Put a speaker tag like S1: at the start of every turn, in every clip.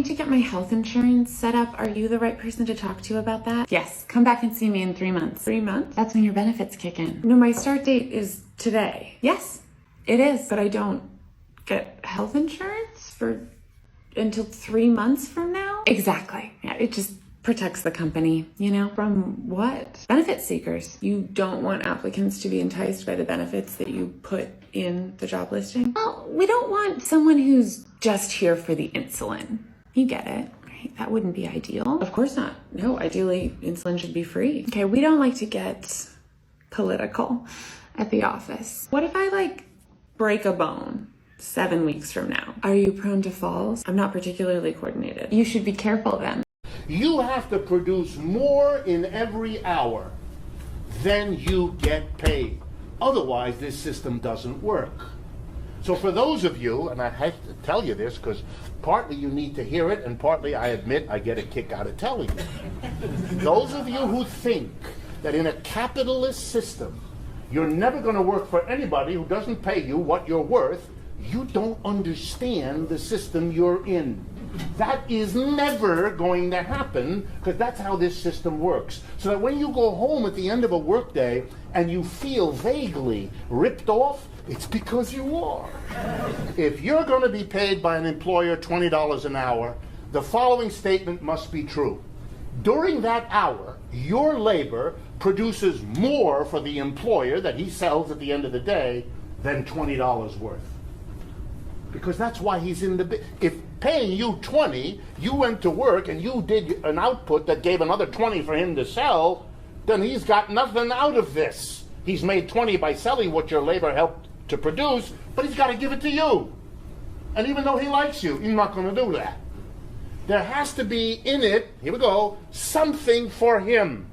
S1: to get my health insurance set up. Are you the right person to talk to about that? Yes, come back and see me in 3 months. 3 months? That's when your benefits kick in. No, my start date is today. Yes, it is, but I don't get health insurance until 3 months from now? Exactly. Yeah, it just protects the company, you know? From what? Benefit seekers. You don't want applicants to be enticed by the benefits that you put in the job listing. Well, we don't want someone who's just here for the insulin. You get it, right? That wouldn't be ideal. Of course not. No, ideally, insulin should be free. Okay, we don't like to get political at the office. What if I break a bone 7 weeks from now? Are you prone to falls? I'm not particularly coordinated. You should be careful then.
S2: You have to produce more in every hour than you get paid. Otherwise, this system doesn't work. So for those of you, and I have to tell you this because partly you need to hear it and partly I admit I get a kick out of telling you. Those of you who think that in a capitalist system you're never going to work for anybody who doesn't pay you what you're worth, you don't understand the system you're in. That is never going to happen because that's how this system works. So that when you go home at the end of a workday and you feel vaguely ripped off, it's because you are. If you're going to be paid by an employer $20 an hour, the following statement must be true. During that hour, your labor produces more for the employer that he sells at the end of the day than $20 worth. Because that's why he's in the if paying you 20, you went to work and you did an output that gave another 20 for him to sell, then he's got nothing out of this. He's made 20 by selling what your labor helped to produce, but he's got to give it to you. And even though he likes you, he's not going to do that. There has to be in it, here we go, something for him.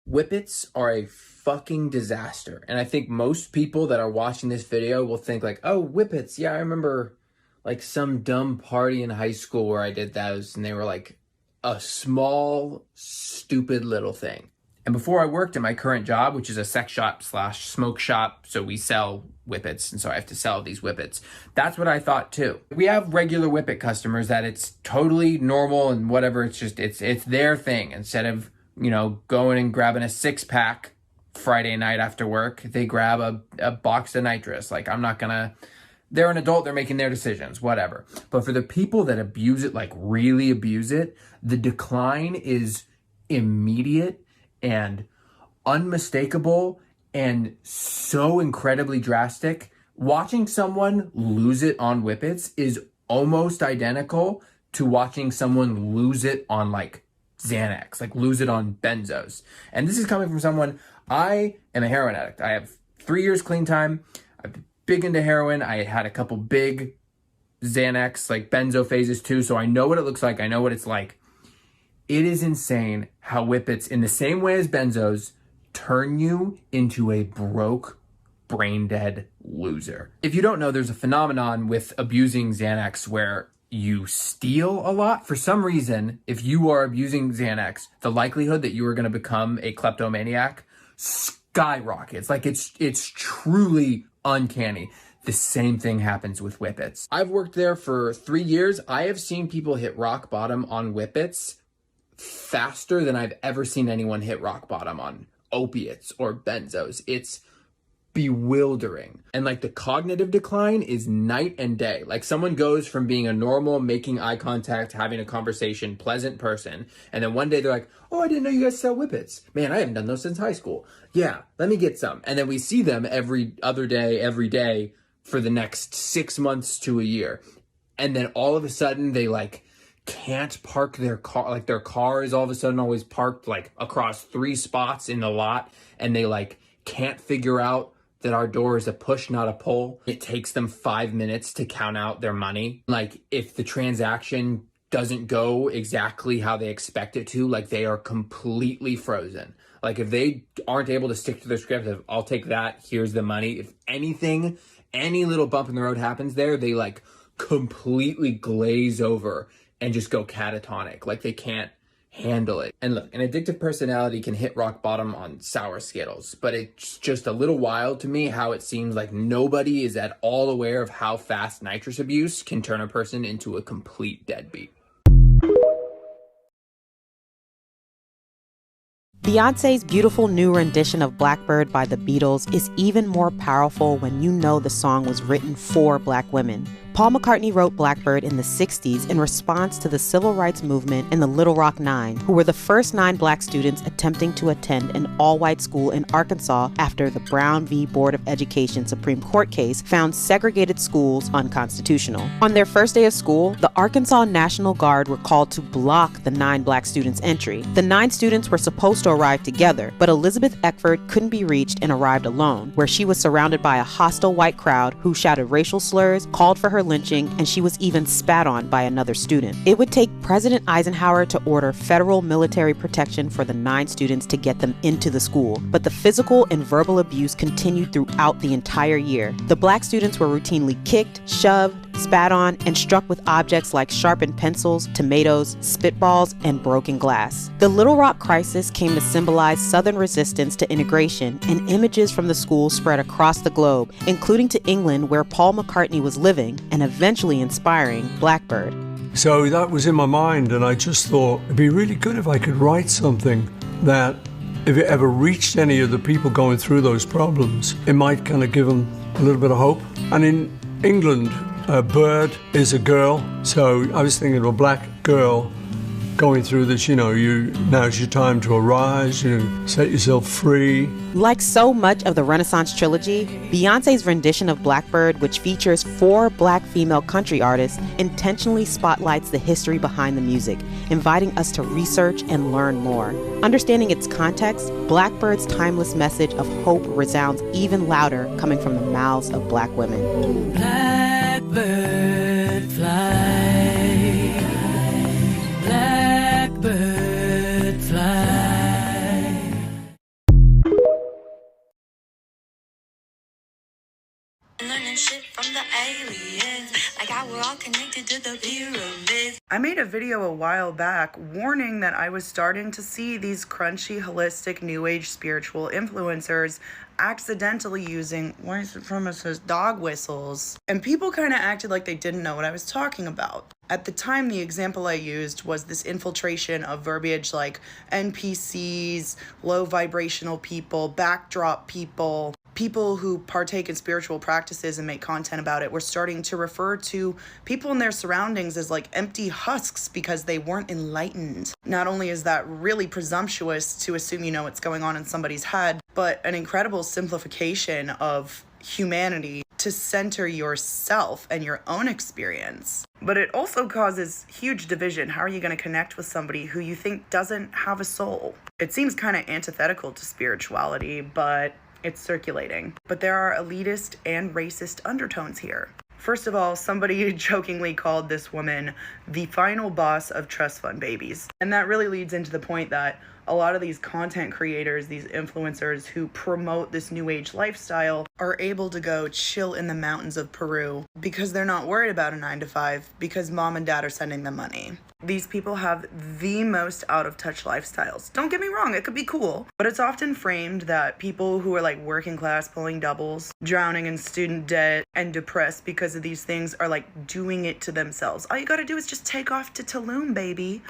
S3: Whippets are a fucking disaster. And I think most people that are watching this video will think oh, whippets. Yeah, I remember some dumb party in high school where I did those and they were a small, stupid little thing. And before I worked at my current job, which is a sex shop / smoke shop, so we sell whippets, and so I have to sell these whippets. That's what I thought too. We have regular whippet customers that it's totally normal and whatever, it's their thing. Instead of going and grabbing a 6-pack Friday night after work, they grab a box of nitrous. They're an adult, they're making their decisions, whatever. But for the people that abuse it, really abuse it, the decline is immediate and unmistakable and so incredibly drastic. Watching someone lose it on whippets is almost identical to watching someone lose it on Xanax, lose it on benzos. And this is coming from someone, I am a heroin addict. I have 3 years clean time. I've been big into heroin. I had a couple big Xanax, benzo phases too. So I know what it looks like. I know what it's like. It is insane how whippets, in the same way as benzos, turn you into a broke, brain dead loser. If you don't know, there's a phenomenon with abusing Xanax where you steal a lot. For some reason, if you are abusing Xanax, the likelihood that you are going to become a kleptomaniac skyrockets. It's truly uncanny. The same thing happens with whippets. I've worked there for 3 years. I have seen people hit rock bottom on whippets faster than I've ever seen anyone hit rock bottom on opiates or benzos. It's bewildering. And the cognitive decline is night and day. Someone goes from being a normal, making eye contact, having a conversation, pleasant person, and then one day they're oh, I didn't know you guys sell whippets. Man, I haven't done those since high school. Yeah, let me get some. And then we see them every other day, every day for the next 6 months to a year. And then all of a sudden they can't park their car. Their car is all of a sudden always parked across 3 spots in the lot, and they can't figure out that our door is a push, not a pull. It takes them 5 minutes to count out their money. If the transaction doesn't go exactly how they expect it to, they are completely frozen. If they aren't able to stick to their script of, I'll take that, here's the money. If anything, any little bump in the road happens there, they completely glaze over and just go catatonic. They can't handle it. And look, an addictive personality can hit rock bottom on sour Skittles, but it's just a little wild to me how it seems like nobody is at all aware of how fast nitrous abuse can turn a person into a complete deadbeat.
S4: Beyoncé's beautiful new rendition of Blackbird by the Beatles is even more powerful when you know the song was written for Black women. Paul McCartney wrote Blackbird in the 60s in response to the civil rights movement and the Little Rock Nine, who were the first 9 Black students attempting to attend an all-white school in Arkansas after the Brown v. Board of Education Supreme Court case found segregated schools unconstitutional. On their first day of school, the Arkansas National Guard were called to block the 9 Black students' entry. The 9 students were supposed to arrive together, but Elizabeth Eckford couldn't be reached and arrived alone, where she was surrounded by a hostile white crowd who shouted racial slurs, called for her lynching, and she was even spat on by another student. It would take President Eisenhower to order federal military protection for the 9 students to get them into the school, but the physical and verbal abuse continued throughout the entire year. The Black students were routinely kicked, shoved, spat on, and struck with objects like sharpened pencils, tomatoes, spitballs, and broken glass. The Little Rock crisis came to symbolize Southern resistance to integration, and images from the school spread across the globe, including to England, where Paul McCartney was living, and eventually inspiring Blackbird.
S5: So that was in my mind, and I just thought it'd be really good if I could write something that, if it ever reached any of the people going through those problems, it might kind of give them a little bit of hope. And in England, a bird is a girl, so I was thinking of a black girl going through this, now's your time to arise, set yourself free.
S4: Like so much of the Renaissance trilogy, Beyoncé's rendition of Blackbird, which features 4 Black female country artists, intentionally spotlights the history behind the music, inviting us to research and learn more. Understanding its context, Blackbird's timeless message of hope resounds even louder coming from the mouths of Black women.
S6: Blackbird fly, blackbird fly. Learning shit from the aliens, like how we're all connected to the pyramids.
S7: I made a video a while back warning that I was starting to see these crunchy, holistic, new age spiritual influencers accidentally using, where is it from? It says dog whistles. And people kind of acted like they didn't know what I was talking about. At the time, the example I used was this infiltration of verbiage like NPCs, low vibrational people, backdrop people. People who partake in spiritual practices and make content about it were starting to refer to people in their surroundings as like empty husks because they weren't enlightened. Not only is that really presumptuous to assume you know what's going on in somebody's head, but an incredible simplification of humanity to center yourself and your own experience. But it also causes huge division. How are you going to connect with somebody who you think doesn't have a soul? It seems kind of antithetical to spirituality, but it's circulating. But there are elitist and racist undertones here. First of all, somebody jokingly called this woman the final boss of trust fund babies. And that really leads into the point that a lot of these content creators, these influencers who promote this new age lifestyle are able to go chill in the mountains of Peru because they're not worried about a 9-to-5 because mom and dad are sending them money. These people have the most out of touch lifestyles. Don't get me wrong, it could be cool, but it's often framed that people who are like working class, pulling doubles, drowning in student debt, and depressed because of these things are like doing it to themselves. All you gotta do is just take off to Tulum, baby.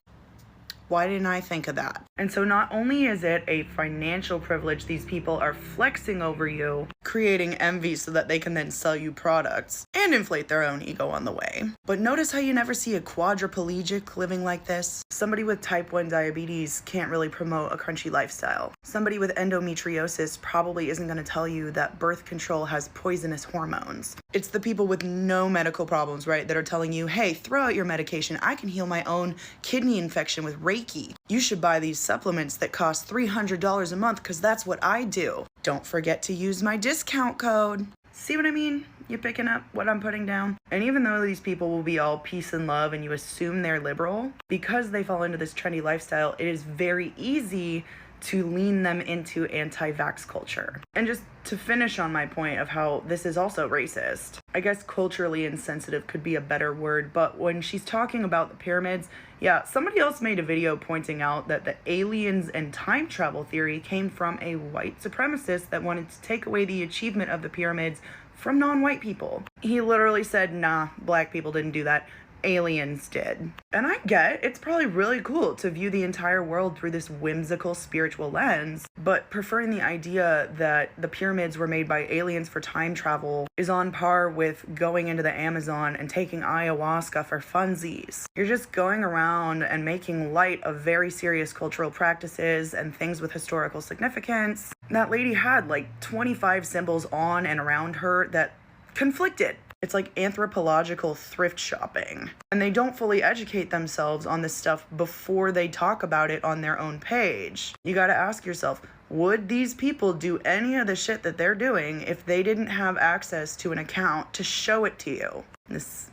S7: Why didn't I think of that? And so not only is it a financial privilege, these people are flexing over you, creating envy so that they can then sell you products and inflate their own ego on the way. But notice how you never see a quadriplegic living like this? Somebody with type 1 diabetes can't really promote a crunchy lifestyle. Somebody with endometriosis probably isn't going to tell you that birth control has poisonous hormones. It's the people with no medical problems, right, that are telling you, hey, throw out your medication. I can heal my own kidney infection with Reiki. You should buy these supplements that cost $300 a month because that's what I do. Don't forget to use my discount code. See what I mean? You picking up what I'm putting down? And even though these people will be all peace and love and you assume they're liberal, because they fall into this trendy lifestyle, it is very easy to lean them into anti-vax culture. And just to finish on my point of how this is also racist, I guess culturally insensitive could be a better word, but when she's talking about the pyramids, yeah, somebody else made a video pointing out that the aliens and time travel theory came from a white supremacist that wanted to take away the achievement of the pyramids from non-white people. He literally said, nah, black people didn't do that. Aliens did. And I get it's probably really cool to view the entire world through this whimsical spiritual lens, but preferring the idea that the pyramids were made by aliens for time travel is on par with going into the Amazon and taking ayahuasca for funsies. You're just going around and making light of very serious cultural practices and things with historical significance. That lady had like 25 symbols on and around her that conflicted. It's like anthropological thrift shopping. And they don't fully educate themselves on this stuff before they talk about it on their own page. You gotta ask yourself, would these people do any of the shit that they're doing if they didn't have access to an account to show it to you? This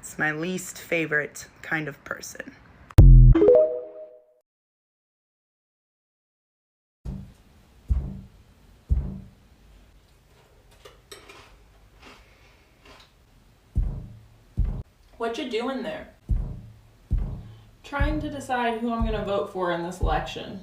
S7: is my least favorite kind of person.
S8: What you doing there? Trying to decide who I'm gonna vote for in this election.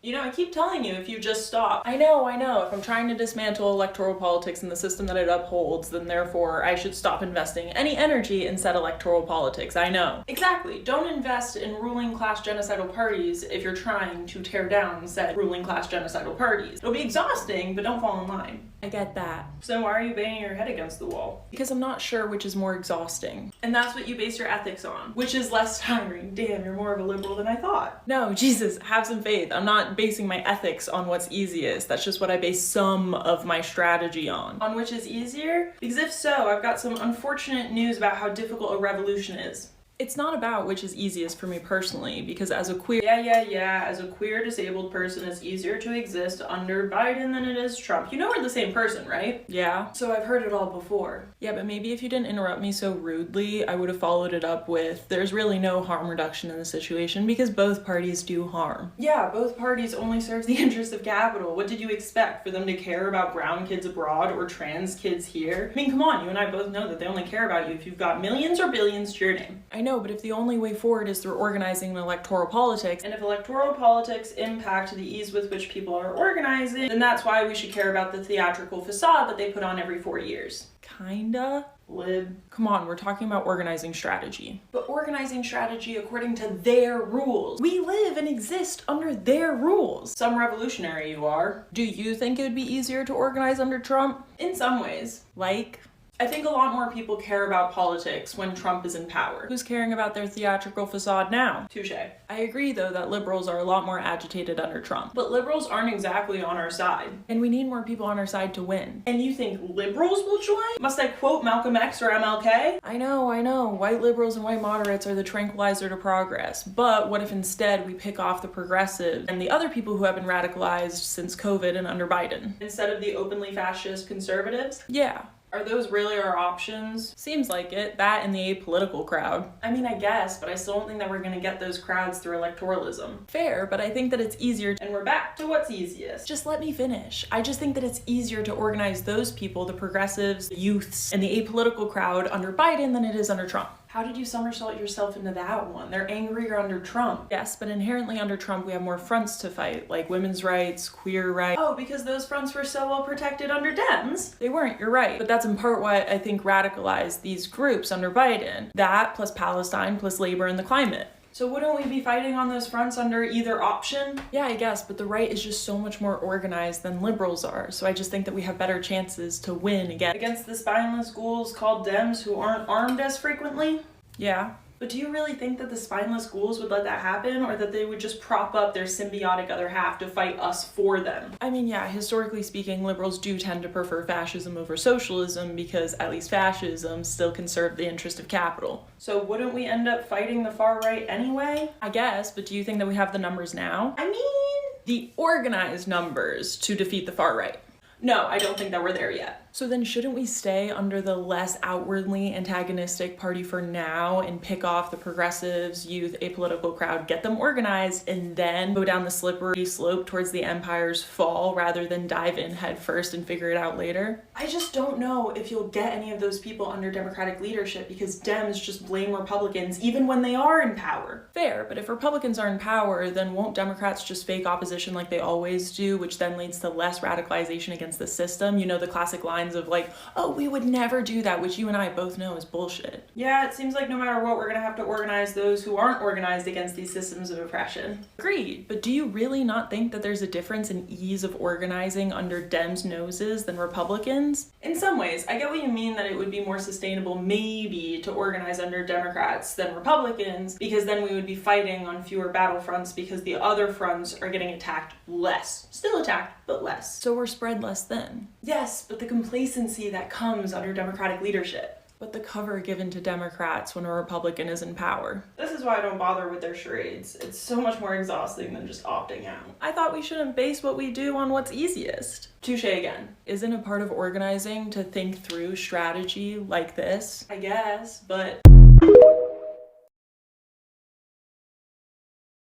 S8: You know, I keep telling you if you just stop. I know. If I'm trying to dismantle electoral politics and the system that it upholds, then therefore I should stop investing any energy in said electoral politics. I know. Exactly. Don't invest in ruling class genocidal parties if you're trying to tear down said ruling class genocidal parties. It'll be exhausting, but don't fall in line. I get that. So why are you banging your head against the wall? Because I'm not sure which is more exhausting. And that's what you base your ethics on. Which is less tiring. Damn, you're more of a liberal than I thought. No, Jesus, have some faith. I'm not basing my ethics on what's easiest. That's just what I base some of my strategy on. On which is easier? Because if so, I've got some unfortunate news about how difficult a revolution is. It's not about which is easiest for me personally, because as a queer, as a queer disabled person, it's easier to exist under Biden than it is Trump. You know we're the same person, right? Yeah. So I've heard it all before. Yeah, but maybe if you didn't interrupt me so rudely, I would have followed it up with, there's really no harm reduction in the situation because both parties do harm. Yeah, both parties only serve the interest of capital. What did you expect? For them to care about brown kids abroad or trans kids here? I mean, come on, you and I both know that they only care about you if you've got millions or billions to your name. I know, but if the only way forward is through organizing electoral politics, and if electoral politics impact the ease with which people are organizing, then that's why we should care about the theatrical facade that they put on every 4 years. Kinda. Lib. Come on, we're talking about organizing strategy. But organizing strategy according to their rules. We live and exist under their rules. Some revolutionary you are. Do you think it would be easier to organize under Trump? In some ways. Like, I think a lot more people care about politics when Trump is in power. Who's caring about their theatrical facade now? Touche. I agree, though, that liberals are a lot more agitated under Trump. But liberals aren't exactly on our side. And we need more people on our side to win. And you think liberals will join? Must I quote Malcolm X or MLK? I know. White liberals and white moderates are the tranquilizer to progress. But what if instead we pick off the progressives and the other people who have been radicalized since COVID and under Biden? Instead of the openly fascist conservatives? Yeah. Are those really our options? Seems like it. That and the apolitical crowd. I mean, I guess, but I still don't think that we're gonna get those crowds through electoralism. Fair, but I think that it's easier, and we're back to what's easiest. Just let me finish. I just think that it's easier to organize those people, the progressives, the youths, and the apolitical crowd under Biden than it is under Trump. How did you somersault yourself into that one? They're angrier under Trump. Yes, but inherently under Trump, we have more fronts to fight, like women's rights, queer rights. Oh, because those fronts were so well protected under Dems? They weren't, you're right. But that's in part why I think radicalized these groups under Biden. That, plus Palestine, plus labor and the climate. So wouldn't we be fighting on those fronts under either option? Yeah, I guess, but the right is just so much more organized than liberals are, so I just think that we have better chances to win against the spineless ghouls called Dems who aren't armed as frequently? Yeah. But do you really think that the spineless ghouls would let that happen, or that they would just prop up their symbiotic other half to fight us for them? I mean, yeah, historically speaking, liberals do tend to prefer fascism over socialism because at least fascism still can serve the interest of capital. So wouldn't we end up fighting the far right anyway? I guess, but do you think that we have the numbers now? I mean, the organized numbers to defeat the far right. No, I don't think that we're there yet. So then shouldn't we stay under the less outwardly antagonistic party for now and pick off the progressives, youth, apolitical crowd, get them organized, and then go down the slippery slope towards the empire's fall rather than dive in head first and figure it out later? I just don't know if you'll get any of those people under Democratic leadership because Dems just blame Republicans even when they are in power. Fair, but if Republicans are in power, then won't Democrats just fake opposition like they always do, which then leads to less radicalization against the system? You know, the classic lines of like, oh, we would never do that, which you and I both know is bullshit. Yeah, it seems like no matter what, we're gonna have to organize those who aren't organized against these systems of oppression. Agreed, but do you really not think that there's a difference in ease of organizing under Dems' noses than Republicans? In some ways, I get what you mean that it would be more sustainable maybe to organize under Democrats than Republicans, because then we would be fighting on fewer battlefronts because the other fronts are getting attacked less. Still attacked, but less. So we're spread less thin. Yes, but the complacency that comes under Democratic leadership. But the cover given to Democrats when a Republican is in power. This is why I don't bother with their charades. It's so much more exhausting than just opting out. I thought we shouldn't base what we do on what's easiest. Touche again. Isn't a part of organizing to think through strategy like this? I guess, but